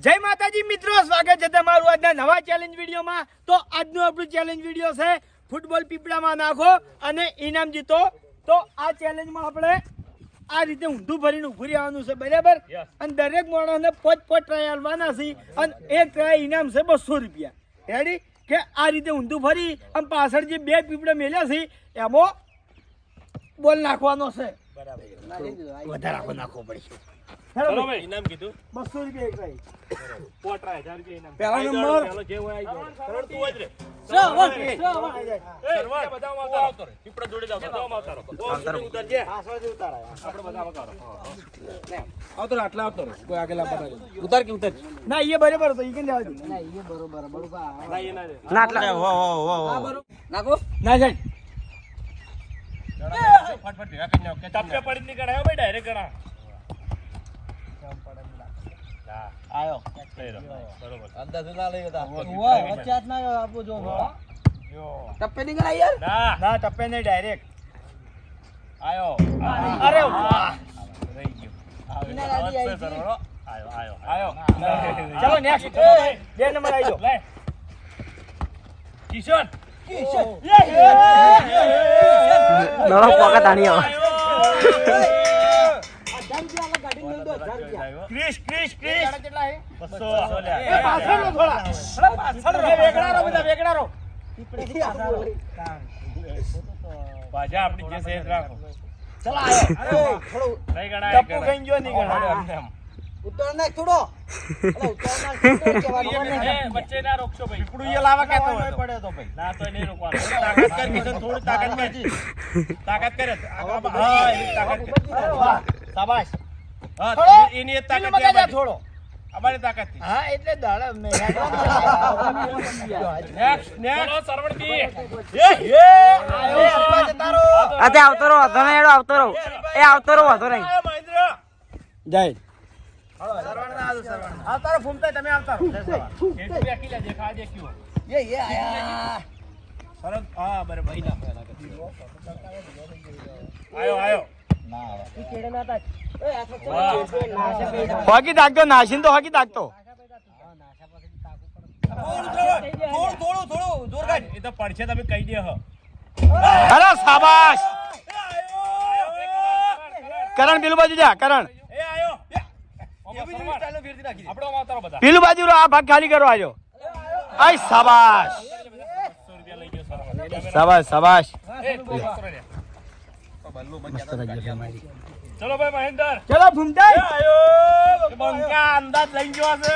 જય માતાજી મિત્રો, સ્વાગત છે તમારું આજના નવા ચેલેન્જ વિડીયોમાં। તો આજનો આપણું ચેલેન્જ વિડીયો છે ફૂટબોલ પીપળામાં નાખો અને ઇનામ જીતો। તો આ ચેલેન્જમાં આપણે આ રીતે ઊંધું ભરીને ઊભું રહેવાનું છે, બરાબર? અને દરેક માણસને 5 ટ્રાય આલવાના છે અને એક ટ્રાય ઇનામ છે 200 રૂપિયા। રેડી? કે આ રીતે ઊંધું ભરી અને પાછળ જે બે પીપળા મેલ્યા છે એમાં બોલ નાખવાનો છે, બરાબર? વધારે નાખવો પડશે। ચલો ભાઈ, ઇનામ કીધું 200 રૂપિયા એક ટ્રાય, 1000 રૂપિયા ઇનામ। પહેલો નંબર પહેલો જે હોય આવી ગયો। સરળ તું જ રે, સરવર બધામાં આવતો રે, પીપળા જોડે જાવ, બધામાં આવતો રે, ઉતરજે, પાછળથી ઉતાર આપણે બધામાં કરો। આવતો રે, આટલા આવતો રે, કોઈ આગળ લાપતા ઉતાર કે ઉતર ના, એ બરાબર તો ઈ કેમ જવા દે ના, એ બરોબર બરોબર ના, એ ના આટલા હો નાખો ના જાય ફટફટ ભેગા કરી નાખ, ટપ્પે પડી ની ગણાયો ભાઈ, ડાયરેક્ટ ગણા આયો બરોબર અંદાજ ના લઈ જતા વચ્ચાત ના આપો જો ટપ્પે ની ગણાય યાર ના ના, ટપ્પે નહીં, ડાયરેક્ટ આયો। અરે વાહ, રહી ગયો આયો। ચલો નેક્સ્ટ બે નંબર આવી ગયો, લે કિશન નળો પોકા તાણી આવ ક્રિશ કેટલા હે 200 લે એ પાછળ નો થોડા પાછળ રે, વેગડા રો બધા, વેગડા રો પીપળેથી આગળ બાજા આપણી જે સેજ રાખો। ચલો આયો, થોડો નહીં ગણાય, ટપ્પુ ગઈ ગયો નહીં ગણાય, ઉતર નાખ થોડો, અલે ઉતર નાખ થોડો, બચ્ચે ના રોકશો ભાઈ, પીપળું એ લાવા કેતો હોય પડે તો ભાઈ ના, તો નહીં રોકવાનો, તાકાત કર કિશન, થોડી તાકાત કર, તાકાત કરે, હા એની તાકાત કર, વાહ શાબાશ, હા એની તાકાત કે થોડો અમારી તાકાત થી, હા એટલે દાડા મે નેક્સ્ટ સરવણ કી એ આયો તારો અતે આવતો રહો, તમે એડો આવતો રહો, એ આવતો રહો, વાતો નહીં મહેન્દ્ર જય સરવણ ના સરવણ આવતા રહો, ફૂમતા તમે આવતા રહો, એટલું બેકી લે, દેખા દેખ્યો એ આયા સરળ, હા બરાબર ભાઈ ના આયો ના ઈ કેડે ના તા હોકી દાગતો નાશીન તો હોકી દાગતો થોડું જોર કાઢ, એ તો પડશે તમે કહી દે હ। અરે શાબાશ, કરણ પેલું બાજુ જા, કરણ એ આયો પેલું બાજુ આ ભાગ ખાલી કરો, આજો આય શાબાશ શાબાશ શાબાશ, ચલો ભાઈ મહેન્દ્ર, ચલો ભૂમતાઈ આયો, બંકા અંદાજ લઈ ગયો છે,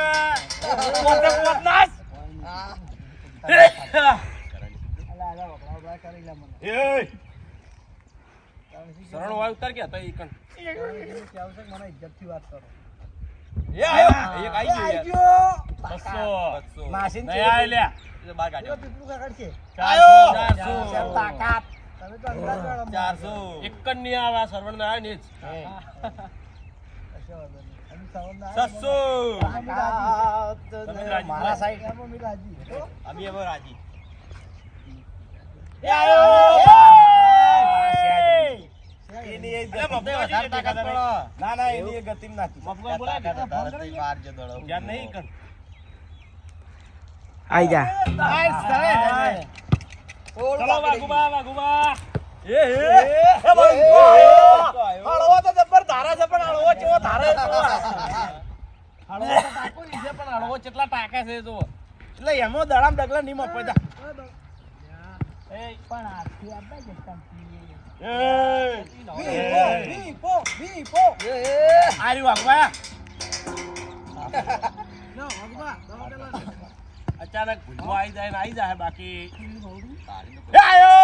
પોતે પોતનાસ એ સરળ વાય ઉતાર કે તો ઈકણ કે આવશે, મને ઇજ્જત થી વાત કરો, એ આયો એક આઈ ગયો 200 માસીન છે, આય લે એ બાર કાઢ્યો, પીપળું કાઢ છે, આયો 400 તાકાત, તમે તો અંદાજ 400 એકન ની આવા સરવણ ના ને જ 600 મારા સાઈડ અમે રાજી, અમે હવે રાજી એ આયો એની એ ગતિ વધારે તાકાત પડો, ના ના એની એ ગતિ નાખી મફગા બોલા કે તારથી બહાર જ દળો જ્યાં નહીં કર આઈ જા ચલો વાગુબા એ હળવો તો જબર ધારા છે, પણ હળવો ચેવો ધારે છે, હળવો તો ટાકો લીધે પણ હળવો કેટલા ટાકા છે જો, એટલે એમો દડામ ડગલા ની મફો જા એ પણ આથી આપડા જતા વીપો આરી વાગવા ના વાગવા અચાનક ભૂલવા આવી જાય બાકી એ આયો,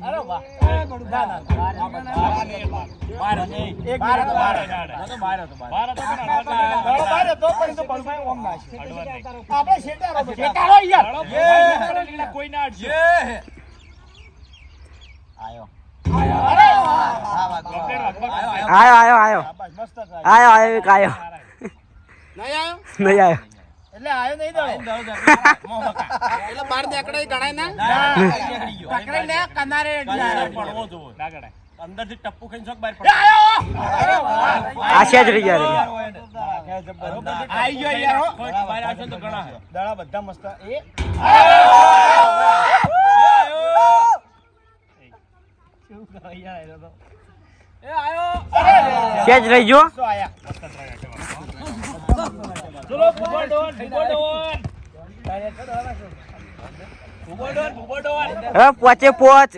અરે વાહ, ના ના બાર નહીં, એક બાર તો બાર તો પણ તો બલભાઈ ઓમ ના છે, આપણે શેટારો યાર કોઈ ના અડશે આયો આયો મસ્ત આયો એક આયો નહીં આયો એટલે આયો નહીં દો એટલે બાર દેકડે ગણાય ના પકડી લે, કનારે પડવો જોવો ના ગણાય, અંદરથી ટપ્પુ ખાઈને શોખ બહાર એ પડે. આયો આ સેજ રહી ગયા આઈ ગયો યાર હો. કોઈ બહાર આવશે તો ઘણા છે. દડા બધા મસ્ત એ સેજ રહી ગયો શું આયા ચલો ભૂગોળ ડોન, ભૂગોળ ડોન. ભૂગોળ ડોન, ભૂગોળ ડોન. હવે પોચે પોચ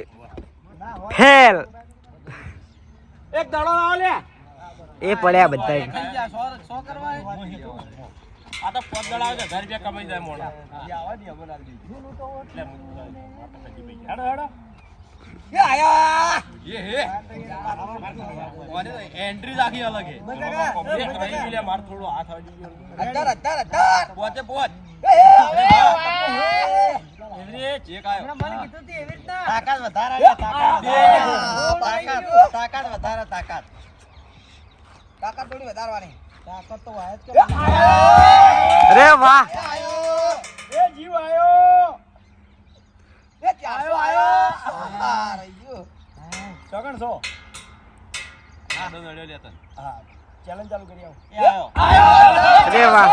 ફેલ એક દાડો લાવો લે. એ પડ્યા બધા આ તો 5 દાડા આવે તો 1000 રૂપિયા કમાઈ જાય મોણા. હેડો હેડો. એન્ટ્રી જ આખી અલગ હે. એક રહી ગયું લે, માર થોડો હાથ અડી ગયો. પોચે પોચ. એવરેજ એક આયો. તાકાત વધારે અરે વાહ એ જીવ આયો સગણ છો આડો નડ્યો લેતા. હા ચેલેન્જ ચાલુ કરી આવો એ આયો. અરે વાહ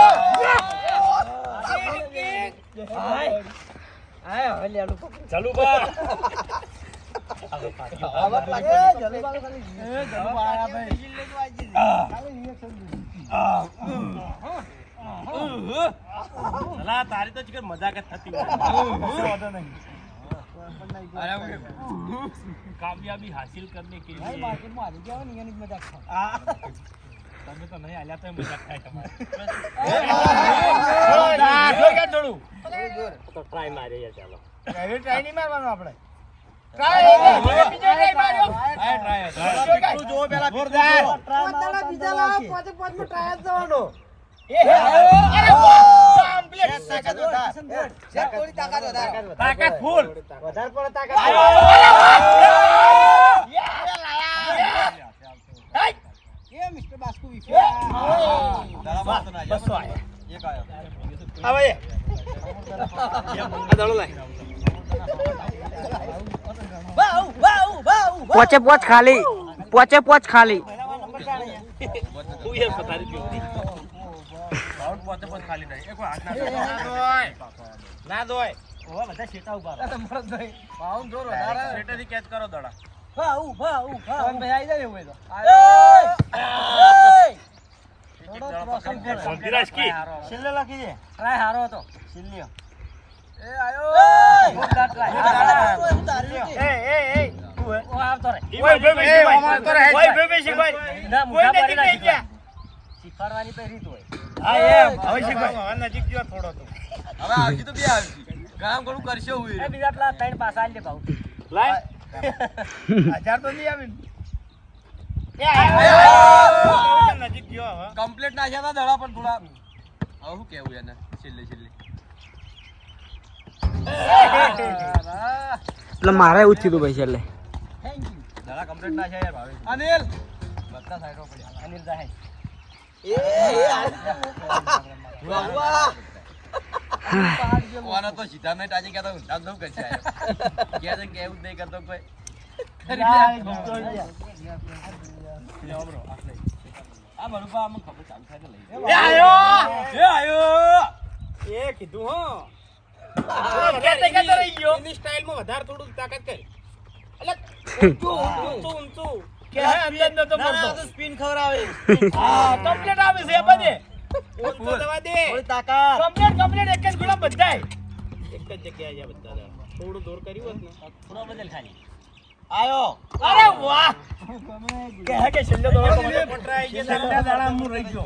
ચાલુ કર. અલા તારી તો ચીકર મજાક જ થતી હોય. વાંધો નહીં कामयाबी हासिल करने के लिए તમે તો નહીં આલ્યા તો મજાક થાય તમારે. થોડું તો ટ્રાય મારે યાર ચાલો. ટ્રાય નહીં મારવાનું આપણે ટ્રાય બીજો ટ્રાય માર્યો ટ્રાય કેટલું જોવો પેલા જોરદાર તાકાત ફૂલ. પોચે પોચ ખાલી પોચે પોચ ખાલી તું યાર પતારી ગયો. બાઉન્ડ પોતે પણ ખાલી નહીં. એક હાથ ના દોય. બધા શેટા ઉભા રહો. શેટેથી કેચ કરો દડા. ધીરાજ કી. છેલ્લે લખી દે છેલ્લે હવે આવજી તો બે આવજી. કામ ઘણું કરશે હું. બીજા પેલા 3 પાસ આલી દે ભાવ લાય. 1000 તો નહીં આવી નજીક ગયો હવે કમ્પ્લીટ નાખ્યા હતા દડા પણ થોડા. હવે શું કેવું એને છેલ્લે છેલ્લે. એટલે મારે એવું જ થયું ભાઈ છેલ્લે દડા કમ્પ્લીટ નાખ્યા યાર ભાવે. અનિલ બધા સાઈડો પડ્યા. અનિલ જાય ઓનો તો સીધા મેં ટાજી કહેતો ઊંધા દઉં કરશે આયો. કે છે કે એવું જ નહીં કરતો કોઈ. આ બરુપા આમ ખબર ચાલુ થાય તો લઈ. એ આયો એ આયો. એ કીધું હો કેતે કેતે રહી ગયો એની સ્ટાઈલમાં વધારે થોડું તાકાત કર. ઊંચું કે હે અંદર ન તો પડતો સ્પિન ખવરાવે. હા કમ્પ્લીટ આવે છે બધે ઊંચો દવા દે. કમ્પ્લીટ એક જ ગુણા બધાય એક જ જગ્યાએ આ બધા થોડું દૂર કર્યું હોત ને થોડો બદલ ખાલી. આયો અરે વાહ કે હે કે છેલ્લે દોડો છેલ્લે દાડા હું રહી ગયો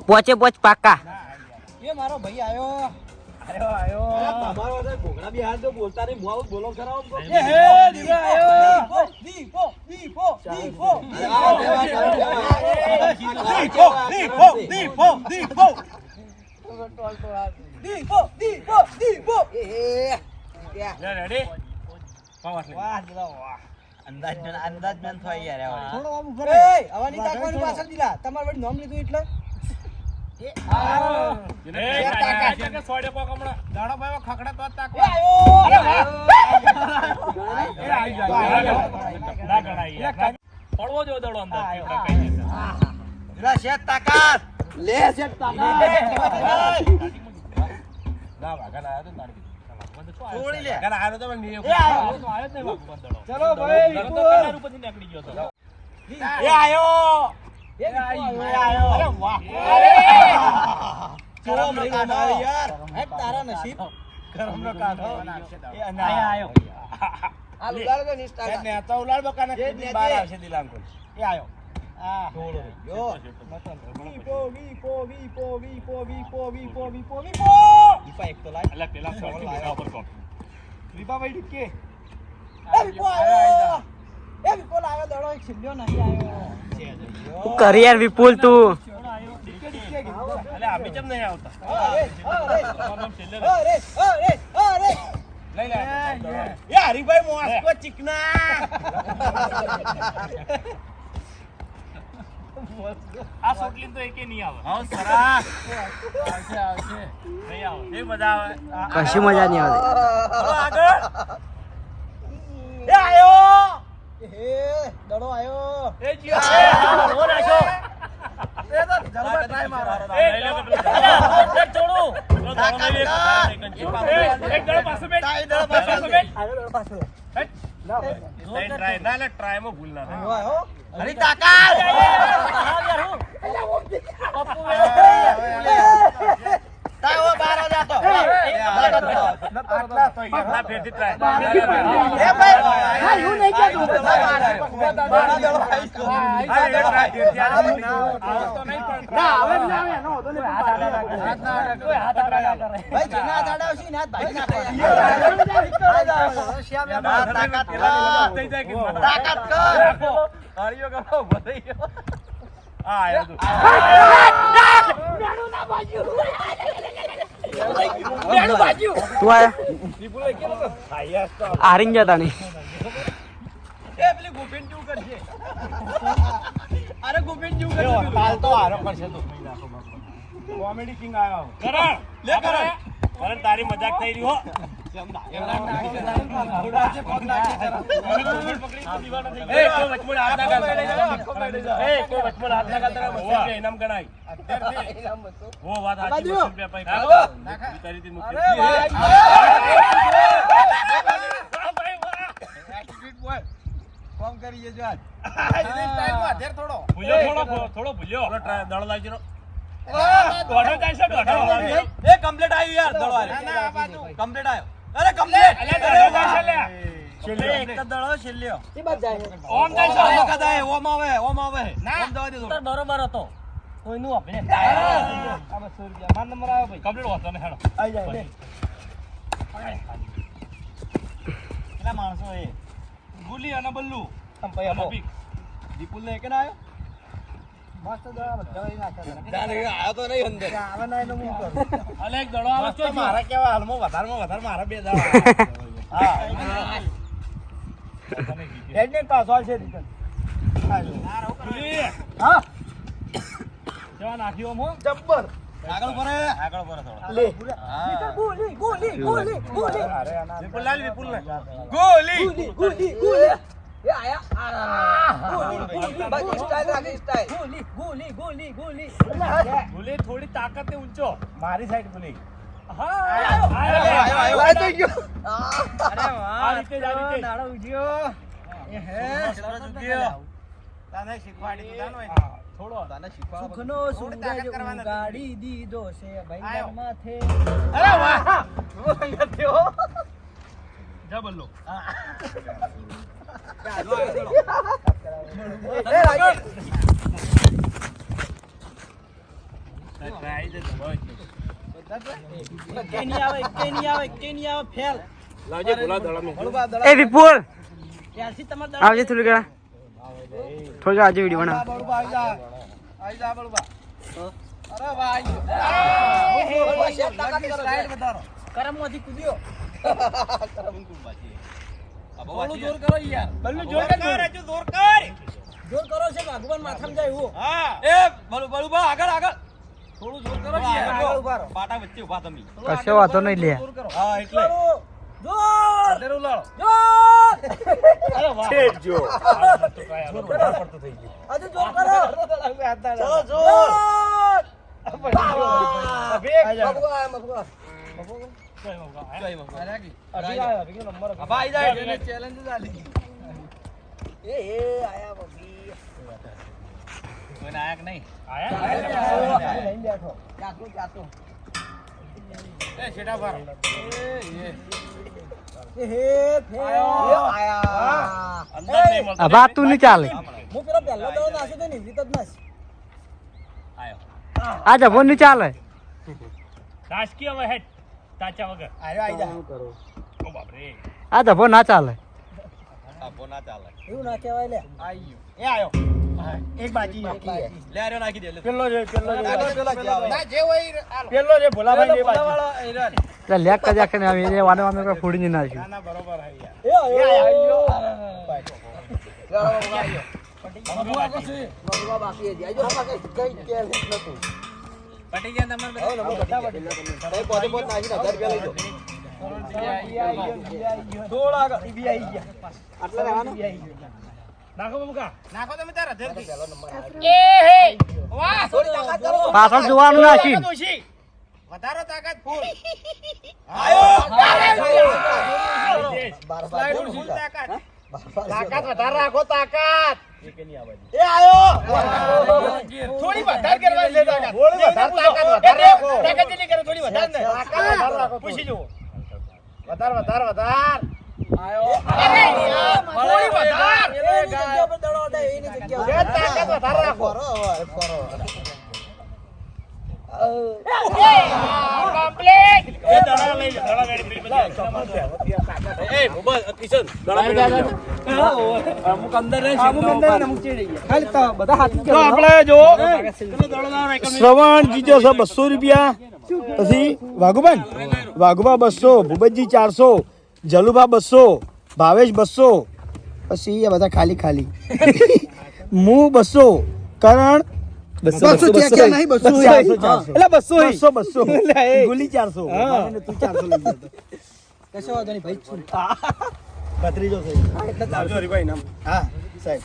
પોચે પોચ પાકા તમારો ઘોઘડા બી હાથ જો બોલતા નહીં મુઆ બોલો કરાવો. એ હે દીવો આયો દીપો લે રેડી. પાવર લે. અંદાજ મેન થાય યાર તમારે નામ લીધું એટલે પડવો જો દડો અંદર પીપળા કઈ દેશે. લે શેઠ તાકાત ના વાઘાના આયો તો ને તારી. છોડી લે. વાઘાના આયો તો પણ નહીં. એ આયો. આયો તો આયો જ નહીં વાઘું દડો. ચલો ભાઈ, દડો તો વિપુલ. કિનાર ઉપરથી નીકળી ગયો તો. એ આયો. અરે વાહ. કરમનો કાઢો યાર. હેટ તારા નસીબ. કરમનો કાઢો. એ આયા ના આયો. આ ઉલાળ ગયો નિષ્ઠા. ને તો ઉલાડ બકાના જે કેટલી બહાર નેજે. આવશે દિલાંકુલ. એ આયો. આ જો. દીપા એક તો લાય. અલ્યા પેલા શોર્ટ થી મોઢા ઉપર કોમ. રીપાભાઈ ડીકે. એ વિપો આવ્યો. એ વિપો લાવ્યો દડો એક છિલ્લ્યો નહીં આવ્યો. તું કરી યાર વિપુલ તું અલ્યા આપી કેમ નહીં આવતા? તમારું છેલ્લે લઈ લે. એ હરીભાઈ મોસ્કો ચીકના. આ સોટલીન તો એકે નહીં આવે. હા સરા. આવશે. નહીં આવે. એ મજા આવે. કશી મજા નહીં આવતી ચલો આગળ. એ આયો. એ દડો આયો. એ જીઓ. હો નાખો. એ તો જબર ટ્રાય મારો. લઈ લે પેલા. એક છોડું. ચલો દડો લઈ લે. એક દડો પાછો બેઠ. તાઈ દડો પાછો બેઠ. આયો દડો પાછો. નહીં ટ્રાય ના લે ટ્રાયમાં ભૂલ ના થાય. આયો. હરી તાકાત. તાય ઓ બાર જ આતો. આટલા તો યાર ના ફેરથી ટ્રાય. એ ભાઈ. હા હું નહીં કેતો. બારા દડો ના આવે ને આવે નો તો ને હાથ ભાઈ જૂના દાડા છે ને હાથ ભાઈ નાખે. શ્યામ તાકાત થઈ જાય કે તાકાત કર. હાર્યો ગયો ભરાઈ ગયો. આ આયો તું. તું આયા હારીને જતા નહીં એ પેલી ગોપીન જેવું કરશે. અરે ગોપીન જેવું કરશે. કાલ તો હારો કરશે તું કોમેડી કિંગ આવ્યો કરણ લે કરણ. કરણ તારી મજાક થઈ રહી હો. એ કોઈ વચમાં હાથ ના કરતા. એ કોઈ વચમાં હાથ ના કરતા. 20 રૂપિયા ઇનામ ગણાય. ઓ વાત સાચી. 20 રૂપિયા પૈસા તારી થી મુક્તિ. કોમ કરી જજો આજ. ભૂલ્યો થોડો ભૂલ્યો. દળ લાગી રહ્યો. દોઢો જાય છે દોઢો. એ કમ્પ્લીટ આવ્યું યાર દડો આવ્યો. કમ્પ્લીટ આવ્યો. અરે કમ્પ્લીટ. અલ્યા દડો જાય છે લ્યા. છેલ્લે એક જ દડો છેલ્લ્યો. ઓમ જાય છે. ઓમ કદાય ઓમ આવે ઓમ આવે. ઓમ જવા દેજો. બરોબર હતો. કોઈનું આપણે આ 200 રૂપિયા માર નંબર આવ્યો ભાઈ કમ્પ્લીટ હોતો ને હેડો. આવી જાય લે કેટલા માણસો એ? ગુલી અને બલ્લુ. આમ ભાઈ હમો દીપુલ ને એક ના આવ્યો? મસ્ત દવા બધા લઈ નાખ્યા જાને આવ્યો તો નહીં અંદર. આવે ના એનો હું કરું અલે એક દડો આવે તો મારા કેવા હાલમાં વધારે મારા બે દાડા. હા. હેડ ને પાછો આવશે રિટર્ન ગુલી. હા જવા નાખ્યો મો. જબ્બર આગળ પર થોડો. લે હા. ગોલી ગોલી ગોલી ગોલી અરે આના વિપુલ લાલ વિપુલ ને. ગોલી. ગોલી ગોલી એ આયા. ગોલી બાકી સ્ટાઈલ રાખી સ્ટાઈલ. ગોલી ગોલી ગોલી ગોલી ગુલી થોડી તાકાત ને ઊંચો. મારી સાઈડ બોલી હા. આયો. તો ગયો અરે આ રીતે જ આ રીતે. દાડો ઉજ્યો એ હે ગયો. તને શીખવાડી દીધા નો થોડો. તને શીખવાડો. સુખનો સૂરજ ઉગાડી દીધો છે ભાઈ માથે અરે વાહ. જા બલ્લુ. એ રાજી ટ્રાય દે ભાઈ. કેની આવે ફેલ લાવજે ગુલા દડા મે. એ વિપુલ ત્યારથી તમારે આવજે થોડી ઘણા થોડી આજે વિડીયો બનાવ બળુબા આવી જા બળુબા અરે ભાઈ સાઈડ વધારો કરમમાંથી કૂદ્યો બોલું જોર કરો યાર. બલ્લુ જોર કર હજુ જોર કર. જોર કરો છે ભગવાન માથામાં જાય હું હા. એ બળુ બા આગળ આગળ. થોડું જોર કરો કે આગળ ઉભા રહો. પાટા વચ્ચે ઉભા તમે. કશો વાંધો નહીં લે હા એટલે અત્યારે ઉલાળો. અરે વાહ શેઠ જો કોઈને આયા કે નહીં? એ શેઠા ઉભા રહો. અંદર નહીં મળતો. આ વાત તું નહીં ચાલે આયો. આ જભો નહીં ચાલે રાજકીય હવે હેડ તાચા વગર. આયો આઈ જા ઓ બાપ રે. આ જભો ના ચાલે આપો ના ચાલે. એ આયો એક બાજી લે આર્યો નાખી દે. લે. પેલો જે ના જે હોય પેલો જે ભોલાભાઈ બે બાજી એટલે લેક કજા કે આવે એ વાને વાને કોઈ ફોડી નહીં નાખ્યું ના બરોબર હે પટી ગયા તમારે નાખો બબુકા. નાખો તમે તારા ધરતી. વાહ પાછળ જોવાનું નાખી વધારો તાકાત ફૂલ. ફૂલ તાકાત. તાકાત વધારે રાખો તાકાત. થોડી વધારે કરવાની છે તાકાત. થોડી વધારે તાકાત વધારે રાખો. તાકાત જેટલી કરો થોડી વધારે ને તાકાત વધારે રાખો. પૂછી જુઓ વધારે વધારે વધારે. અરે યાર, થોડી વધારે જે તાકાત વધારે રાખો. કમ્પ્લીટ એ દડા લઈ લે. દડા ગાડી પેલી બધા. એ મોબાઈલ કિશન દડા અમુક અંદર રહે તો આપણે જો શ્રવણ જીત્યો છે 200 રૂપિયા પછી વાઘુબા 200 ભૂપતજી 400 જલુભા 200 ભાવેશ 200 પછી એ બધા ખાલી હું 200 કરણ 200 નહીં 200 એટલે 200 ગુલી 400 તું 400 લઈ જતો કશો વાંધો નહીં ભાઈ છું ભત્રીજો છે એટલે હરિભાઈ નામ હા સાહેબ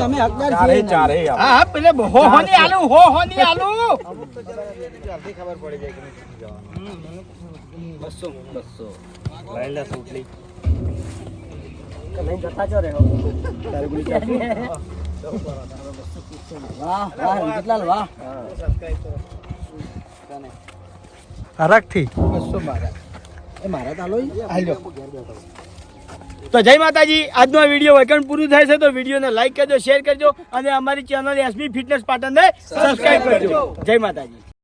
અમે હકદાર છીએ ચારે હા પેલે હો હોની આલુ ખબર પડી જાય કે 200 લઈ લે સુટલી લઈ જતા છો રે તારે ગુલી વાહ કેટલા વાહ હરખથી 200 મારા ચાલો તો જય માતાજી આજનો આ વિડીયો વૈકણ પૂરું થાય છે તો વિડીયોને લાઈક કરજો શેર કરજો અને અમારી ચેનલ એસબી ફિટનેસ પાટણને સબસ્ક્રાઇબ કરજો જય માતાજી